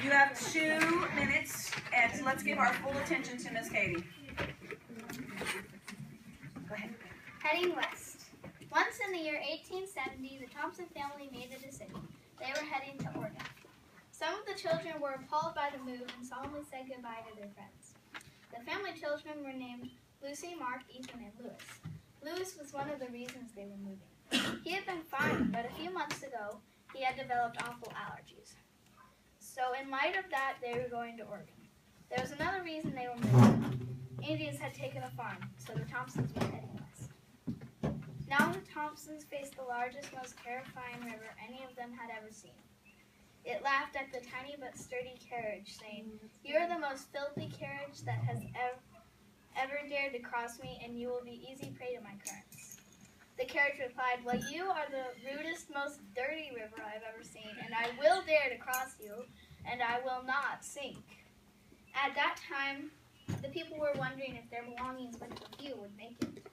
You have 2 minutes, and let's give our full attention to Miss Katy. Go ahead. Heading west. Once in the year 1870, the Thompson family made a decision. They were heading to Oregon. Some of the children were appalled by the move and solemnly said goodbye to their friends. The family children were named Lucy, Mark, Ethan, and Lewis. Lewis was one of the reasons they were moving. He had been fine, but a few months ago, he had developed awful allergies. So in light of that, they were going to Oregon. There was another reason they were moving. Indians had taken a farm, so the Thompsons were heading west. Now the Thompsons faced the largest, most terrifying river any of them had ever seen. It laughed at the tiny but sturdy carriage, saying, "You are the most filthy carriage that has ever dared to cross me, and you will be easy prey to my currents." The carriage replied, "Well, you are the rudest, most dirty river I've ever seen, and I will dare to cross you, and I will not sink." At that time, the people were wondering if their belongings with the few would make it.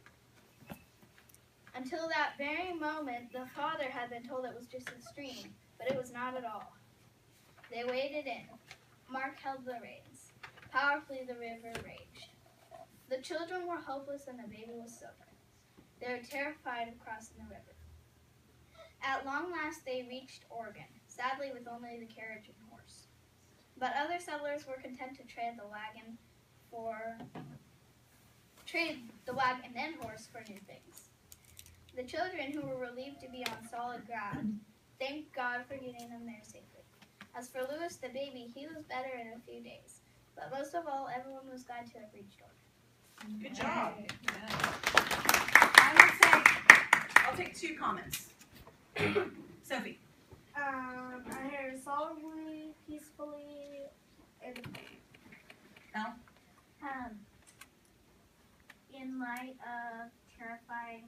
Until that very moment, the father had been told it was just a stream, but it was not at all. They waded in. Mark held the reins. Powerfully the river raged. The children were hopeless and the baby was soaked. They were terrified of crossing the river. At long last they reached Oregon, sadly with only the carriage and horse. But other settlers were content to trade the wagon and horse for new things. The children, who were relieved to be on solid ground, thanked God for getting them there safely. As for Lewis the baby, he was better in a few days. But most of all, everyone was glad to have reached Oregon. Good job. I would say, I'll take 2 comments. Sophie. I heard solemnly, peacefully, and Al? in light of terrifying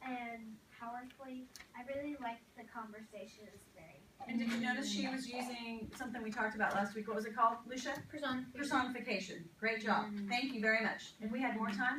and powerfully. I really liked the conversation. It was very. And did you notice she was using something we talked about last week? What was it called, Lucia? Personification. Personification. Great job. Thank you very much. If we had more time.